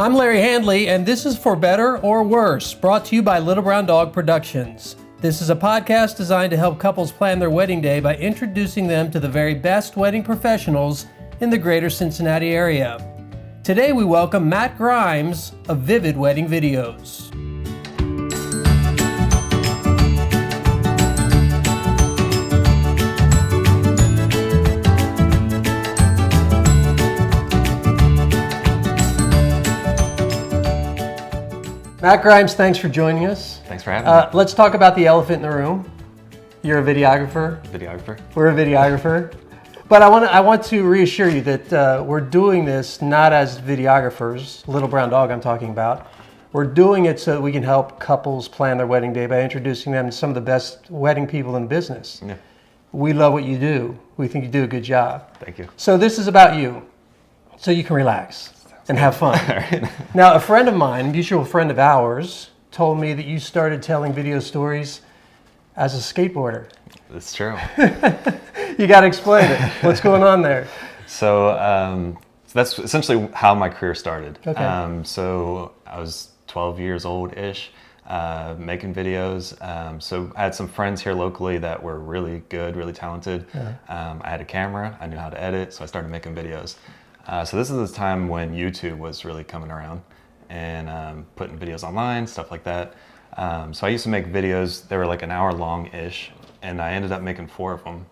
I'm Larry Handley, and this is For Better or Worse, brought to you by Little Brown Dog Productions. This is a podcast designed to help couples plan their wedding day by introducing them to the very best wedding professionals in the Greater Cincinnati area. Today we welcome Matt Grimes of Vivid Wedding Videos. Matt Grimes, thanks for joining us. Thanks for having me. Let's talk about the elephant in the room. You're a videographer. Videographer. We're a videographer. But I want to reassure you that we're doing this not as videographers, Little Brown Dog I'm talking about. We're doing it so that we can help couples plan their wedding day by introducing them to some of the best wedding people in the business. Yeah. We love what you do. We think you do a good job. Thank you. So this is about you, so you can relax and have fun. Right. Now, a friend of mine, a mutual friend of ours, told me that you started telling video stories as a skateboarder. That's true. You got to explain it. What's going on there? So that's essentially how my career started. Okay. So I was 12 years old-ish, making videos. So I had some friends here locally that were really good, really talented. I had a camera. I knew how to edit, so I started making videos. So this is the time when YouTube was really coming around and putting videos online, stuff like that. So I used to make videos, they were like an hour long-ish, and I ended up making 4 of them.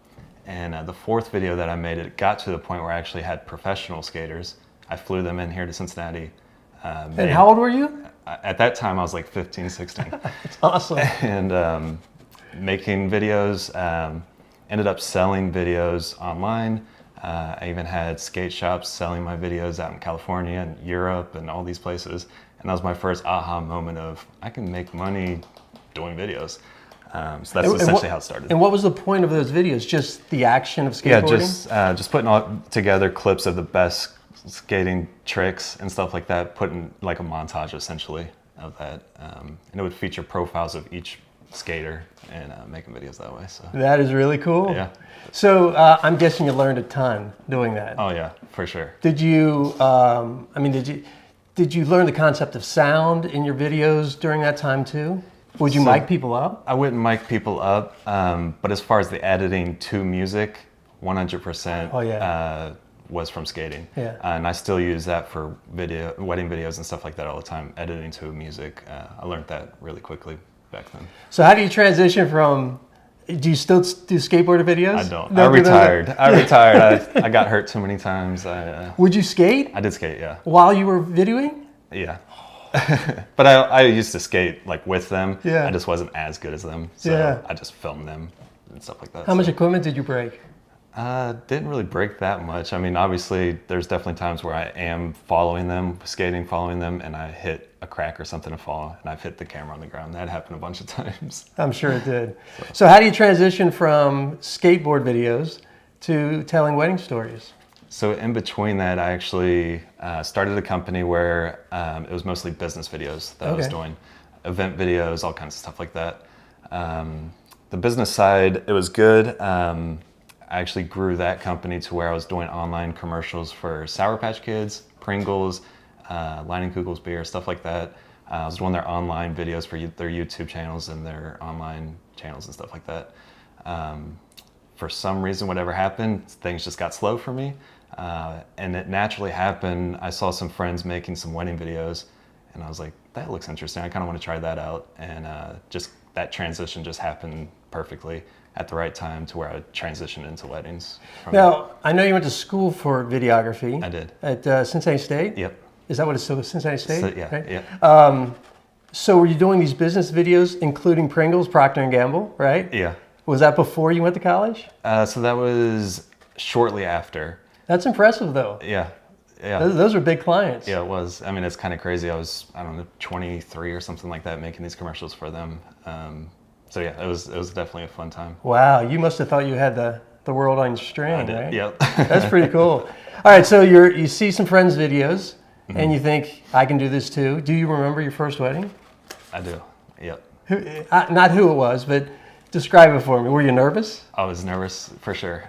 And the 4th video that I made, it got to the point where I actually had professional skaters. I flew them in here to Cincinnati. And how old were you? At that time, I was like 15, 16. That's awesome. And making videos, ended up selling videos online. I even had skate shops selling my videos out in California and Europe and all these places. And that was my first aha moment of, I can make money doing videos. So that's essentially how it started. And what was the point of those videos? Just the action of skateboarding? Yeah, just putting all together clips of the best skating tricks and stuff like that, putting like a montage essentially of that. And it would feature profiles of each skater and making videos that way. So that is really cool. Yeah. So I'm guessing you learned a ton doing that. Oh yeah, for sure. Did you, did you learn the concept of sound in your videos during that time too? Would you mic people up? I wouldn't mic people up, but as far as the editing to music, 100% was from skating. Yeah. And I still use that for wedding videos and stuff like that all the time, editing to music. I learned that really quickly back then. So how do you transition from, do you still do skateboard videos? I don't. I retired. I got hurt too many times. Would you skate? I did skate, yeah. While you were videoing? Yeah. But I used to skate like with them. Yeah. I just wasn't as good as them. So yeah. I just filmed them and stuff like that. How much equipment did you break? Didn't really break that much. I mean, obviously there's definitely times where I am following them, and I hit a crack or something to fall, and I've hit the camera on the ground. That happened a bunch of times. I'm sure it did. So how do you transition from skateboard videos to telling wedding stories? So in between that, I actually started a company where it was mostly business videos that I was doing. Event videos, all kinds of stuff like that. The business side, it was good. I actually grew that company to where I was doing online commercials for Sour Patch Kids, Pringles, Leinenkugels beer, stuff like that. I was doing their online videos for their YouTube channels and their online channels and stuff like that. For some reason, whatever happened, things just got slow for me. And it naturally happened. I saw some friends making some wedding videos, and I was like, that looks interesting. I kind of want to try that out. And just that transition just happened perfectly at the right time to where I transitioned into weddings. Now, I know you went to school for videography. I did. At Cincinnati State? Yep. Is that what it's still, Cincinnati State? So, yeah, right? yeah. So were you doing these business videos, including Pringles, Procter & Gamble, right? Yeah. Was that before you went to college? So that was shortly after. That's impressive, though. Yeah. Yeah. Those are big clients. Yeah, it was. I mean, it's kind of crazy. I was, 23 or something like that, making these commercials for them. So yeah, it was definitely a fun time. Wow, you must have thought you had the world on your string, I did. right? Yep. That's pretty cool. All right, so you see some friends' videos, and you think, I can do this too. Do you remember your first wedding? I do. Yep. Not who it was, but Describe it for me. Were you nervous? I was nervous for sure.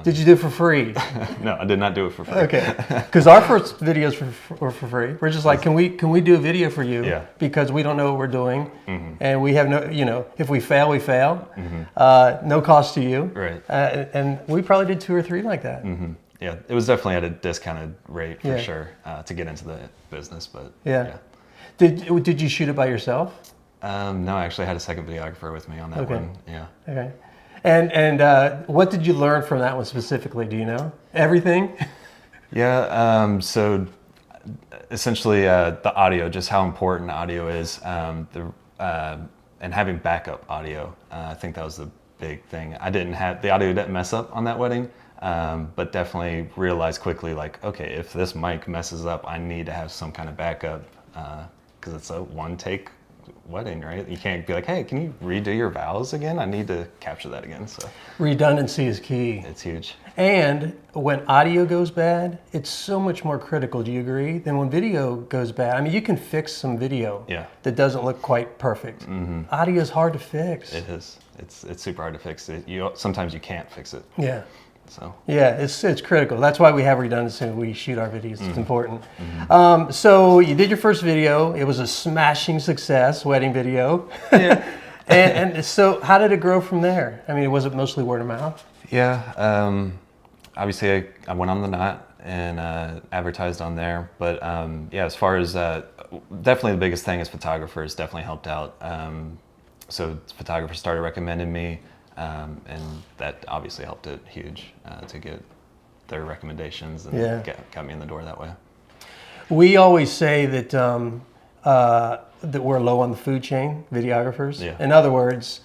Did you do it for free? No, I did not do it for free. Okay, because our first videos were for free. We're just like, can we do a video for you? Yeah. Because we don't know what we're doing, and we have no, if we fail, we fail. No cost to you. Right. And we probably did 2 or 3 like that. Yeah, it was definitely at a discounted rate for Yeah. sure to get into the business, but Yeah. Did you shoot it by yourself? No, I actually had a second videographer with me on that one. Yeah. Okay. And what did you learn from that one specifically? Do you know everything? Yeah. So essentially, the audio, just how important audio is, and having backup audio. I think that was the big thing. The audio didn't mess up on that wedding, but definitely realized quickly, like, okay, if this mic messes up, I need to have some kind of backup because it's a one-take wedding, right? You can't be like, hey, can you redo your vows again? I need to capture that again. So Redundancy is key. it's huge. And when audio goes bad, it's so much more critical, do you agree, than when video goes bad? I mean, you can fix some video that doesn't look quite perfect. Audio is hard to fix. It is. It's super hard to fix. Sometimes you can't fix it. Yeah. So yeah, it's critical. That's why we have redundancy when we shoot our videos. It's important. So you did your first video. It was a smashing success, wedding video. Yeah. and so how did it grow from there? I mean, was it mostly word of mouth? Yeah. Obviously, I went on the Knot and advertised on there. But yeah, as far as definitely the biggest thing is photographers definitely helped out. So photographers started recommending me. And that obviously helped it huge to get their recommendations and got me in the door that way. We always say that that we're low on the food chain, videographers. Yeah. In other words,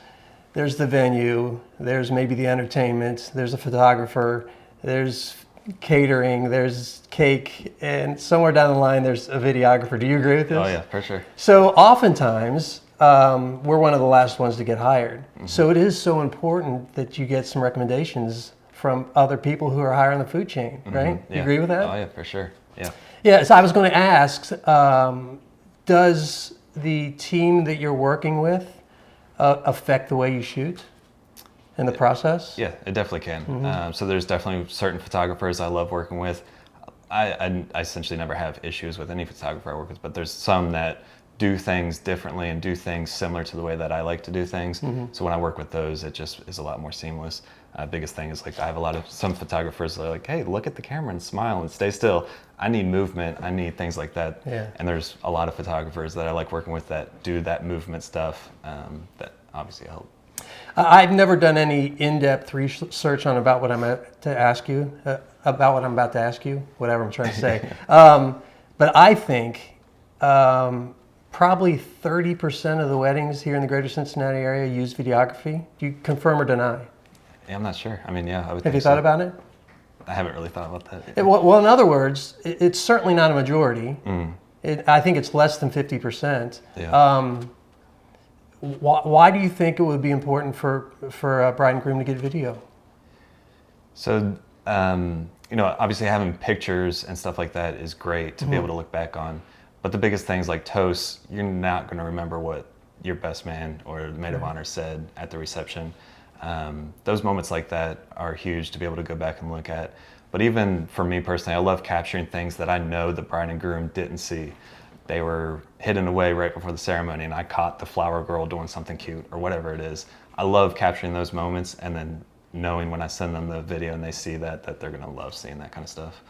there's the venue, there's maybe the entertainment, there's a photographer, there's catering, there's cake, and somewhere down the line there's a videographer. Do you agree with this? Oh yeah, for sure. So oftentimes, we're one of the last ones to get hired. So it is so important that you get some recommendations from other people who are higher on the food chain, right? Yeah. You agree with that? Oh yeah, for sure. Yeah. Yeah, so I was going to ask, does the team that you're working with affect the way you shoot in the process? Yeah, it definitely can. So there's definitely certain photographers I love working with. I essentially never have issues with any photographer I work with, but there's some that do things differently and do things similar to the way that I like to do things. So when I work with those, it just is a lot more seamless. Biggest thing is like I have some photographers that are like, hey, look at the camera and smile and stay still. I need movement. I need things like that. Yeah. And there's a lot of photographers that I like working with that do that movement stuff that obviously help. I've never done any in-depth research on about what I'm about to ask you, whatever I'm trying to say. But I think probably 30% of the weddings here in the Greater Cincinnati area use videography. Do you confirm or deny? Yeah, I'm not sure. I mean, yeah, I would. Have you thought about it? I haven't really thought about that. Well, in other words, it's certainly not a majority. I think it's less than 50%. Yeah. Why do you think it would be important for a bride and groom to get video? So, obviously having pictures and stuff like that is great to be able to look back on. But the biggest things like toasts, you're not going to remember what your best man or the maid of honor said at the reception. Those moments like that are huge to be able to go back and look at. But even for me personally, I love capturing things that I know the bride and groom didn't see. They were hidden away right before the ceremony and I caught the flower girl doing something cute or whatever it is. I love capturing those moments and then knowing when I send them the video and they see that they're going to love seeing that kind of stuff.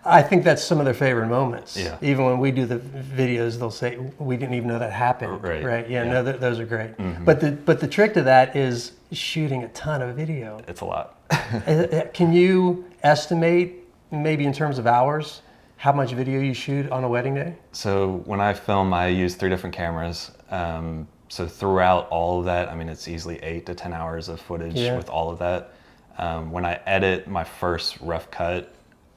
I think that's some of their favorite moments. Yeah. Even when we do the videos, they'll say, we didn't even know that happened. Right. Yeah, no, those are great. But the trick to that is shooting a ton of video. It's a lot. Can you estimate, maybe in terms of hours, how much video you shoot on a wedding day? So when I film, I use 3 different cameras. So throughout all of that, I mean, it's easily 8 to 10 hours of footage with all of that. When I edit my first rough cut,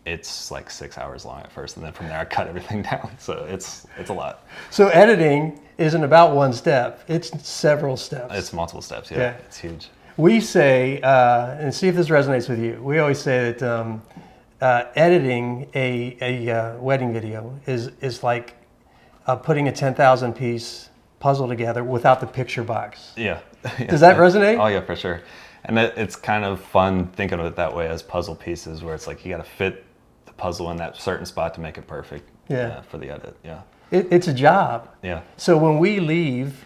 it's like 6 hours long at first, and then from there I cut everything down. So it's a lot. So editing isn't about one step; it's several steps. It's multiple steps. Yeah. It's huge. We say, and see if this resonates with you. We always say that editing a wedding video is like putting a 10,000 piece puzzle together without the picture box. Yeah. Does that resonate? Oh yeah, for sure. And it's kind of fun thinking of it that way as puzzle pieces, where it's like you got to fit the puzzle in that certain spot to make it perfect. For the edit. Yeah. It's a job. Yeah. So when we leave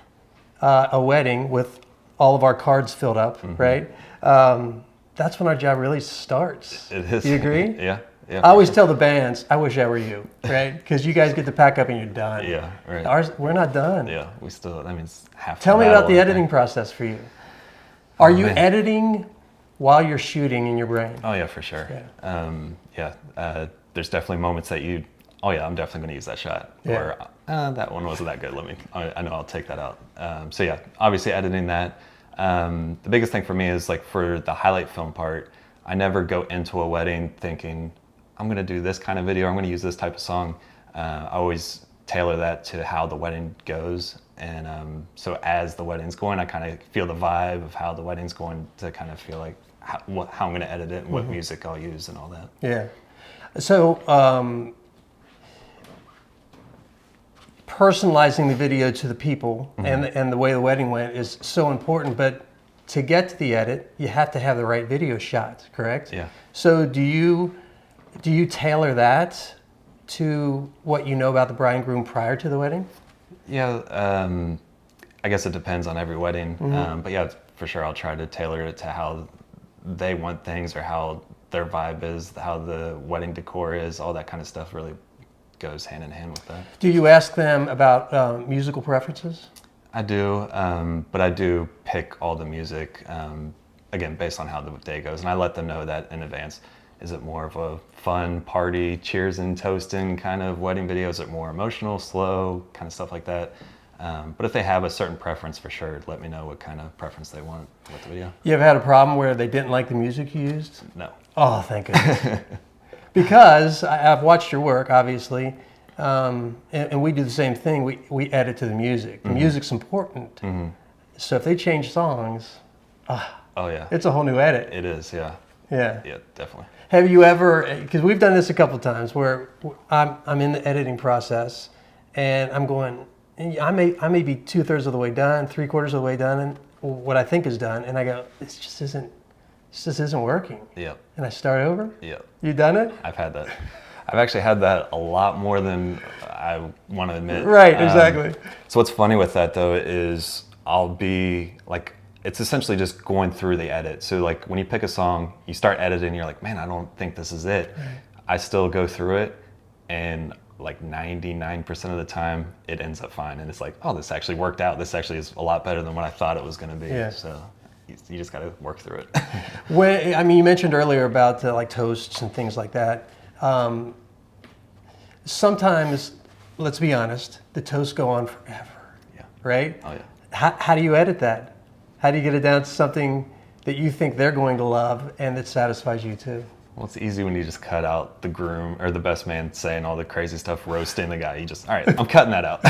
a wedding with all of our cards filled up, right? That's when our job really starts. It is. You agree? Yeah. Yeah. I always tell the bands, I wish I were you, right? Because you guys get to pack up and you're done. Yeah. Right. We're not done. Yeah. We still. I mean, it's half. Tell me about the editing process for you. Are you editing while you're shooting in your brain? Oh yeah, for sure. There's definitely moments that I'm definitely going to use that shot. Or that one wasn't that good. I know I'll take that out. So yeah, obviously editing that. The biggest thing for me is like for the highlight film part, I never go into a wedding thinking I'm going to do this kind of video. I'm going to use this type of song. I always tailor that to how the wedding goes. And so as the wedding's going, I kind of feel the vibe of how the wedding's going to kind of feel like how I'm going to edit it and what music I'll use and all that. Yeah. So personalizing the video to the people and the way the wedding went is so important. But to get to the edit, you have to have the right video shot, correct? Yeah. So do you tailor to what you know about the bride and groom prior to the wedding? Yeah, I guess it depends on every wedding. But yeah, for sure, I'll try to tailor it to how they want things or how their vibe is, how the wedding decor is, all that kind of stuff really goes hand in hand with that. Do you ask them about musical preferences? I do, but I do pick all the music, again, based on how the day goes. And I let them know that in advance. Is it more of a fun party, cheers and toasting kind of wedding video? Is it more emotional, slow, kind of stuff like that? But if they have a certain preference, for sure, let me know what kind of preference they want with the video. You ever had a problem where they didn't like the music you used? No. Oh, thank goodness. Because I've watched your work, obviously, and we do the same thing. We edit to the music. The music's important. So if they change songs, it's a whole new edit. It is, yeah. Yeah. Yeah, definitely. Have you ever, because we've done this a couple times, where I'm in the editing process, and I'm going, I may be 2/3 of the way done, 3/4 of the way done, and what I think is done, and I go, this just isn't working. Yep. And I start over. Yep. You done it? I've had that. I've actually had that a lot more than I want to admit. Right. Exactly. So what's funny with that though is I'll be like, it's essentially just going through the edit. So like when you pick a song, you start editing, you're like, man, I don't think this is it. Right. I still go through it, and like 99% of the time it ends up fine. And it's like, oh, this actually worked out. This actually is a lot better than what I thought it was going to be. Yeah. So you just got to work through it. You mentioned earlier about like toasts and things like that. Sometimes, let's be honest, the toasts go on forever. Yeah. Right? Oh yeah. How do you edit that? How do you get it down to something that you think they're going to love and that satisfies you too? Well, it's easy when you just cut out the groom or the best man saying all the crazy stuff, roasting the guy. You just, all right, I'm cutting that out.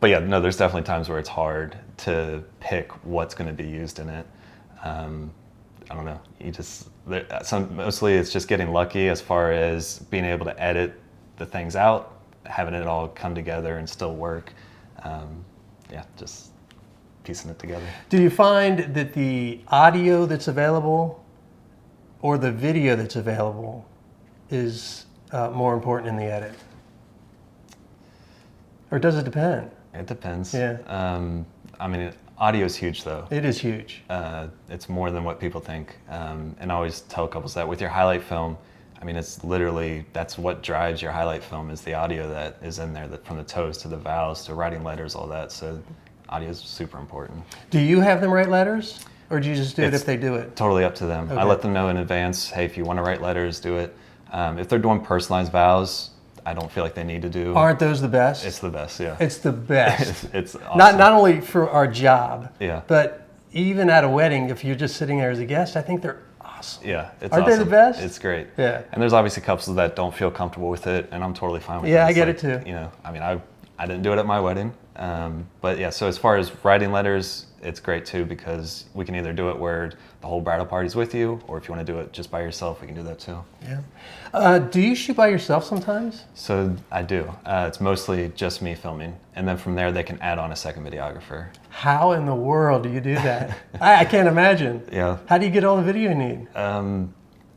But yeah, no, there's definitely times where it's hard to pick what's going to be used in it. I don't know. Mostly it's just getting lucky as far as being able to edit the things out, having it all come together and still work. Just piecing it together. Do you find that the audio that's available or the video that's available is more important in the edit? Or does it depend? It depends. Yeah. Audio is huge though. It is huge. It's more than what people think. And I always tell couples that with your highlight film, it's literally, that's what drives your highlight film is the audio that is in there, from the toast to the vows to writing letters, all that. So audio is super important. Do you have them write letters, or do you just do it if they do it? Totally up to them. Okay. I let them know in advance, hey, if you want to write letters, do it. If they're doing personalized vows, I don't feel like they need to do. Aren't those the best? It's the best, yeah. It's the best. It's awesome. Not only for our job, yeah, but even at a wedding, if you're just sitting there as a guest, I think they're awesome. Yeah, it's Aren't awesome. they the best? It's great. Yeah. And there's obviously couples that don't feel comfortable with it, and I'm totally fine with it. Yeah, I get it too. I didn't do it at my wedding. But yeah, so as far as writing letters, it's great too because we can either do it where the whole bridal party's with you, or if you want to do it just by yourself, we can do that too. Yeah. Do you shoot by yourself sometimes? So I do. It's mostly just me filming, and then from there they can add on a second videographer. How in the world do you do that? I can't imagine. Yeah. How do you get all the video you need?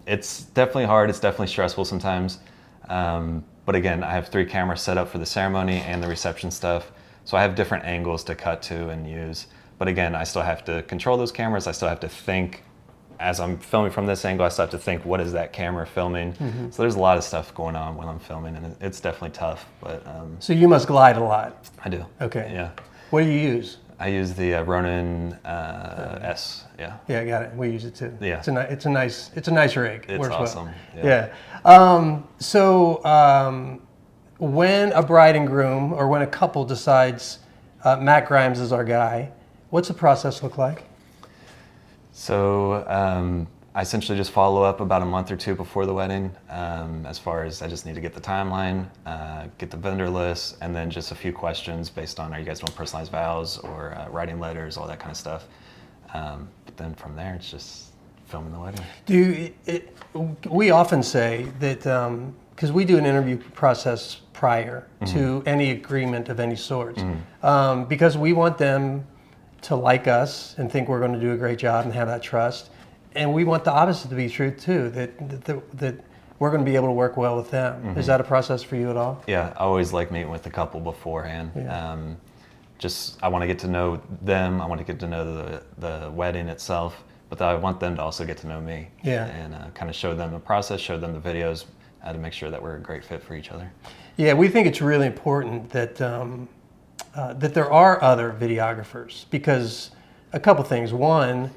It's definitely hard. It's definitely stressful sometimes. But again, I have 3 cameras set up for the ceremony and the reception stuff. So I have different angles to cut to and use. But again, I still have to control those cameras. I still have to think, as I'm filming from this angle, I still have to think, what is that camera filming? So there's a lot of stuff going on when I'm filming, and it's definitely tough. But so you must glide a lot. I do. Okay. Yeah. What do you use? I use the Ronin S. Yeah. Yeah, I got it. We use it too. Yeah. It's a nice rig. It's Works awesome. Well. Yeah. So when a bride and groom, or when a couple decides Matt Grimes is our guy, what's the process look like? So I essentially just follow up about a month or 2 before the wedding. As far as I just need to get the timeline, get the vendor list, and then just a few questions based on, are you guys doing personalized vows or writing letters, all that kind of stuff. But then from there, it's just filming the wedding. We often say that, because we do an interview process prior to any agreement of any sort, because we want them to like us and think we're going to do a great job and have that trust. And we want the opposite to be true too, that we're going to be able to work well with them. Is that a process for you at all? Yeah, I always like meeting with the couple beforehand. Yeah. I want to get to know them. I want to get to know the wedding itself, but I want them to also get to know me. Yeah. And kind of show them the process, show them the videos, to make sure that we're a great fit for each other. Yeah, we think it's really important that that there are other videographers, because a couple things. One,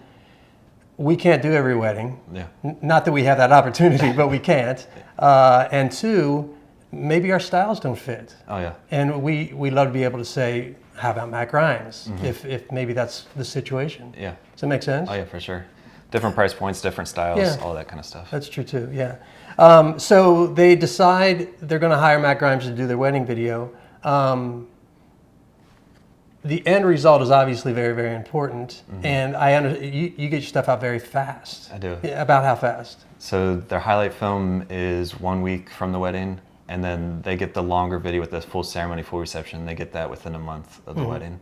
we can't do every wedding. Yeah. Not that we have that opportunity, but we can't. And 2, maybe our styles don't fit. Oh yeah. And we love to be able to say, how about Matt Grimes? If maybe that's the situation. Yeah. Does that make sense? Oh yeah, for sure. Different price points, different styles, Yeah. all that kind of stuff. That's true too, yeah. So they decide they're going to hire Matt Grimes to do their wedding video. The end result is obviously very, very important, and you get your stuff out very fast. I do. Yeah, about how fast? So their highlight film is 1 week from the wedding, and then they get the longer video with the full ceremony, full reception. They get that within a month of the wedding.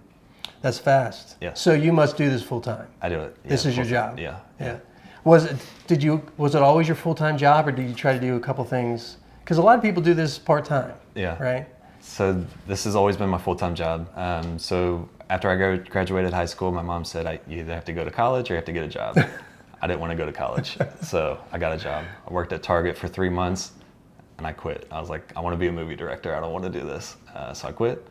That's fast. Yeah. So you must do this full time. I do it. Yeah, This is your full-time. job. Yeah. Yeah. Was it always your full-time job, or did you try to do a couple things? Because a lot of people do this part-time. Yeah. Right. So this has always been my full-time job. So after I graduated high school, my mom said, you either have to go to college or you have to get a job. I didn't want to go to college, so I got a job. I worked at Target for 3 months, and I quit. I was like, I want to be a movie director. I don't want to do this. So I quit.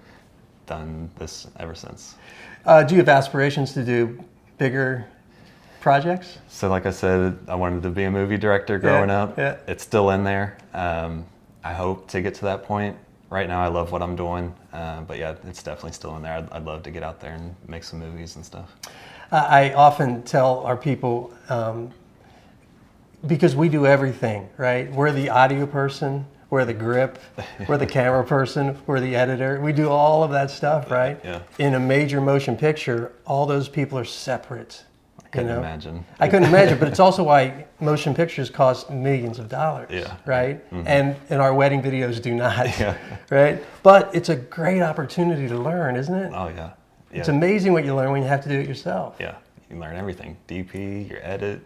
Done this ever since. Do you have aspirations to do bigger projects? So like I said, I wanted to be a movie director growing up. Yeah. It's still in there. I hope to get to that point. Right now I love what I'm doing, but yeah, it's definitely still in there. I'd love to get out there and make some movies and stuff. I often tell our people, because we do everything, right? We're the audio person, we're the grip, we're the camera person, we're the editor. We do all of that stuff, right? Yeah. In a major motion picture, all those people are separate. I couldn't imagine. I couldn't imagine, but it's also why motion pictures cost millions of dollars, yeah. Right? And our wedding videos do not, Yeah. Right? But it's a great opportunity to learn, isn't it? Oh yeah. Yeah. It's amazing what you learn when you have to do it yourself. Yeah, you can learn everything. DP, your edit,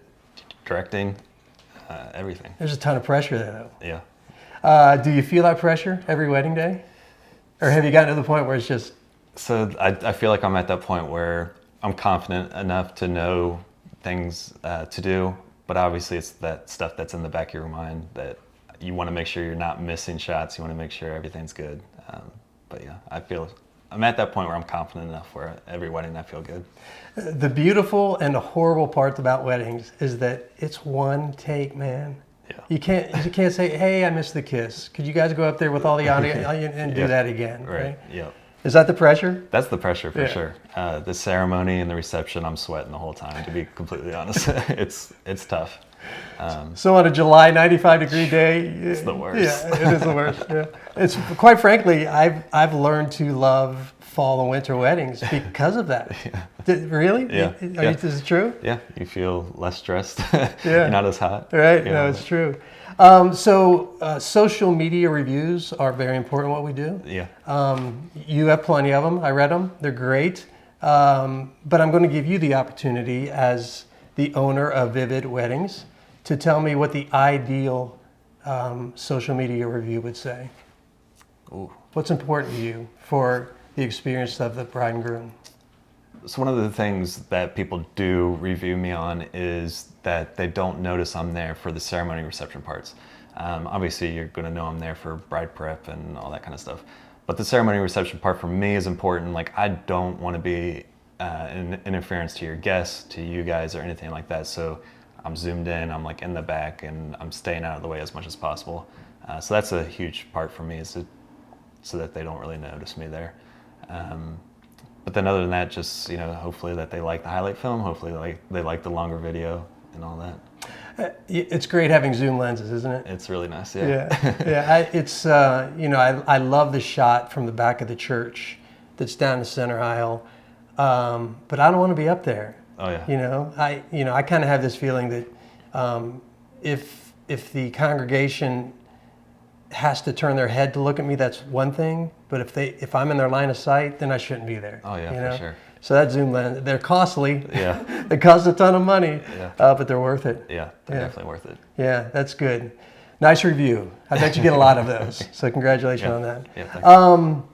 directing, everything. There's a ton of pressure there, though. Yeah. Do you feel that pressure every wedding day? Or have you gotten to the point where it's just... So I feel like I'm at that point where I'm confident enough to know things to do, but obviously it's that stuff that's in the back of your mind that you want to make sure you're not missing shots. You want to make sure everything's good. But yeah, I'm at that point where I'm confident enough where every wedding I feel good. The beautiful and the horrible part about weddings is that it's one take, man. Yeah. You can't say, hey, I missed the kiss. Could you guys go up there with all the audio and do that again? Right. Yep. Is that the pressure? That's the pressure for sure. The ceremony and the reception, I'm sweating the whole time, to be completely honest. It's tough. So on a July 95-degree day, it's the worst. Yeah, it is the worst. Yeah. It's quite frankly, I've learned to love fall and winter weddings because of that. Yeah. Really? Yeah. Is it true? Yeah, you feel less stressed. Yeah. You're not as hot. Right. You No, know? it's true. Social media reviews are very important in what we do. Yeah. You have plenty of them. I read them. They're great. But I'm going to give you the opportunity as the owner of Vivid Weddings to tell me what the ideal social media review would say. Ooh. What's important to you for the experience of the bride and groom? So one of the things that people do review me on is that they don't notice I'm there for the ceremony reception parts. Obviously, you're going to know I'm there for bride prep and all that kind of stuff. But the ceremony reception part for me is important. Like, I don't want to be an interference to your guests, to you guys, or anything like that. So I'm zoomed in, I'm like in the back, and I'm staying out of the way as much as possible. So that's a huge part for me, is so that they don't really notice me there. But then other than that, just, hopefully that they like the highlight film, hopefully they like the longer video and all that. It's great having zoom lenses, isn't it? It's really nice, yeah. I love the shot from the back of the church that's down the center aisle, but I don't want to be up there. Oh yeah. I kind of have this feeling that if the congregation has to turn their head to look at me, that's one thing. But if I'm in their line of sight, then I shouldn't be there. Oh yeah, for sure. So that zoom lens, they're costly. Yeah. They cost a ton of money. Yeah. But they're worth it. Yeah, they're definitely worth it. Yeah, that's good. Nice review. I bet you get a lot of those. So congratulations on that. Yeah, thanks.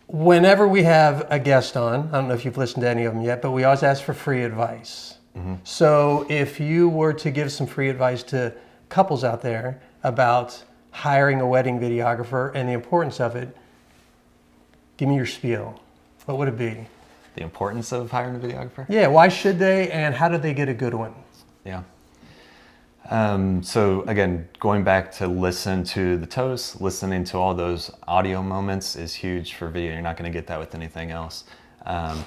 Whenever we have a guest on, I don't know if you've listened to any of them yet, but we always ask for free advice. Mm-hmm. So if you were to give some free advice to couples out there about hiring a wedding videographer and the importance of it, give me your spiel. What would it be? The importance of hiring a videographer? Yeah, why should they, and how do they get a good one? Yeah. So again, going back to listen to the toast, listening to all those audio moments is huge for video. You're not going to get that with anything else.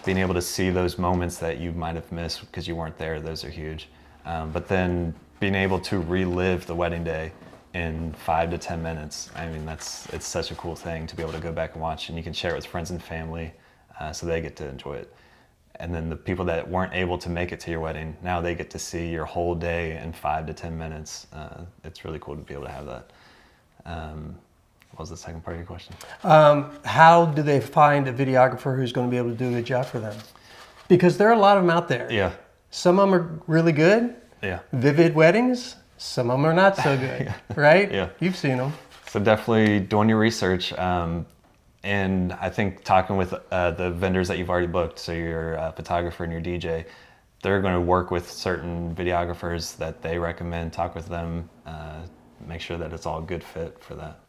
Being able to see those moments that you might have missed because you weren't there, those are huge. But then being able to relive the wedding day in 5 to 10 minutes. I mean, it's such a cool thing to be able to go back and watch, and you can share it with friends and family, so they get to enjoy it. And then the people that weren't able to make it to your wedding, now they get to see your whole day in 5 to 10 minutes. It's really cool to be able to have that. What was the second part of your question? How do they find a videographer who's going to be able to do a good job for them? Because there are a lot of them out there. Yeah. Some of them are really good. Yeah. Vivid Weddings. Some of them are not so good, right? Yeah. You've seen them. So definitely doing your research. And I think talking with the vendors that you've already booked, so your photographer and your DJ, they're going to work with certain videographers that they recommend, talk with them, make sure that it's all a good fit for that.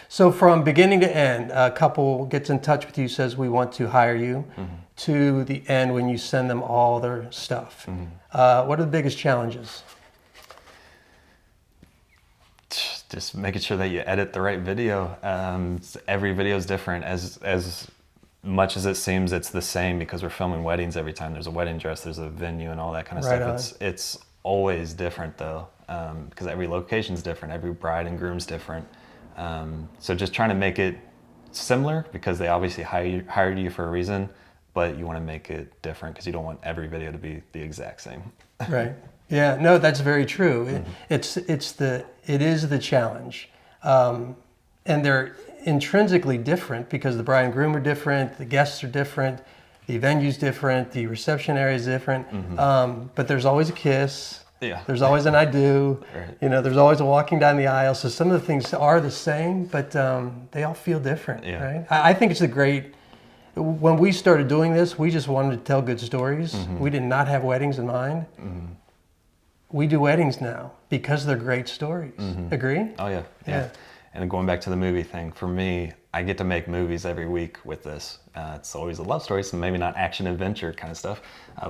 So from beginning to end, a couple gets in touch with you, says we want to hire you, mm-hmm. to the end when you send them all their stuff. Mm-hmm. What are the biggest challenges? Just making sure that you edit the right video. Every video is different. As much as it seems it's the same, because we're filming weddings every time. There's a wedding dress, there's a venue, and all that kind of stuff. It's always different though, because every location's different. Every bride and groom's different. So just trying to make it similar, because they obviously hired you for a reason, but you want to make it different because you don't want every video to be the exact same. Right. Yeah, no, that's very true. Mm-hmm. It is the challenge, and they're intrinsically different because the bride and groom are different, the guests are different, the venue's different, the reception area is different. Mm-hmm. But there's always a kiss. Yeah. There's always an I do. Right. There's always a walking down the aisle. So some of the things are the same, but they all feel different. Yeah. Right? I think it's a great. When we started doing this, we just wanted to tell good stories. Mm-hmm. We did not have weddings in mind. Mm-hmm. We do weddings now because they're great stories. Mm-hmm. Agree? Oh yeah. And going back to the movie thing, for me, I get to make movies every week with this. It's always a love story, so maybe not action adventure kind of stuff,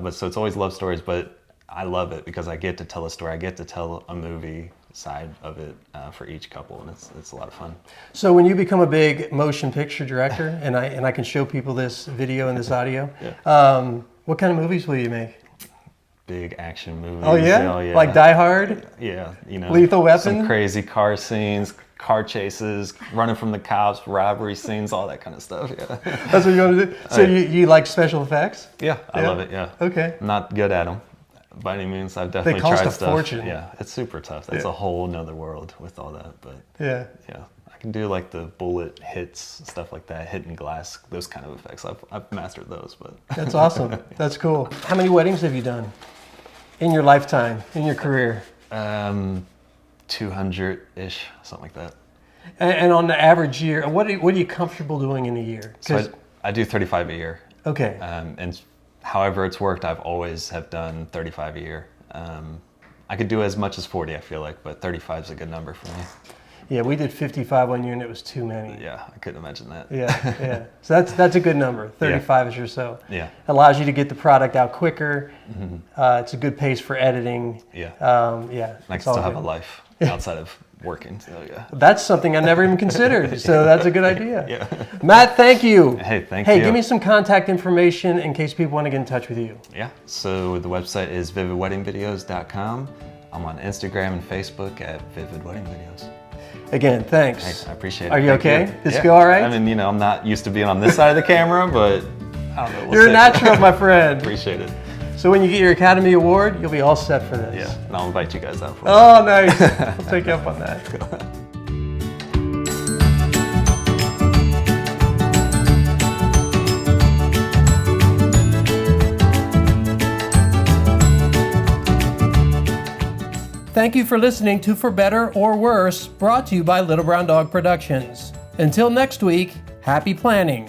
but so it's always love stories. But I love it because I get to tell a story. I get to tell a movie side of it for each couple, and it's a lot of fun. So when you become a big motion picture director, and I can show people this video and this audio, yeah. What kind of movies will you make? big action movies. Oh yeah? Oh, yeah. Like Die Hard? Yeah, you know. Lethal Weapon? Some crazy car scenes, car chases, running from the cops, robbery scenes, all that kind of stuff, yeah. That's what you want to do? So you like special effects? Yeah, I love it, yeah. Okay. I'm not good at them by any means. I've definitely they cost tried a stuff. Fortune. Yeah, it's super tough. That's a whole nother world with all that, but yeah. I can do like the bullet hits, stuff like that, hitting glass, those kind of effects. I've mastered those, but. That's awesome. That's cool. How many weddings have you done in your lifetime, in your career? 200-ish, something like that. And on the average year, what are you comfortable doing in a year? So I do 35 a year. Okay. And however it's worked, I've always have done 35 a year. I could do as much as 40, I feel like, but 35 is a good number for me. Yeah, we did 55 one year and it was too many. Yeah, I couldn't imagine that. Yeah. So that's a good number, 35-ish or so. Yeah. Allows you to get the product out quicker. Mm-hmm. It's a good pace for editing. Yeah. Yeah. I can still have a life outside of working, so yeah. That's something I never even considered, so that's a good idea. Yeah. Matt, thank you. Hey, thank you. Hey, give me some contact information in case people want to get in touch with you. Yeah, so the website is vividweddingvideos.com. I'm on Instagram and Facebook at Vivid Wedding Videos. Again, thanks. Hey, I appreciate it. Are you Thank okay? you. Does it feel all right? I mean, you know, I'm not used to being on this side of the camera, but I don't know. You're a natural, my friend. Appreciate it. So when you get your Academy Award, you'll be all set for this. Yeah, and I'll invite you guys out for it. Oh, nice. I'll take you up on that. Thank you for listening to For Better or Worse, brought to you by Little Brown Dog Productions. Until next week, happy planning.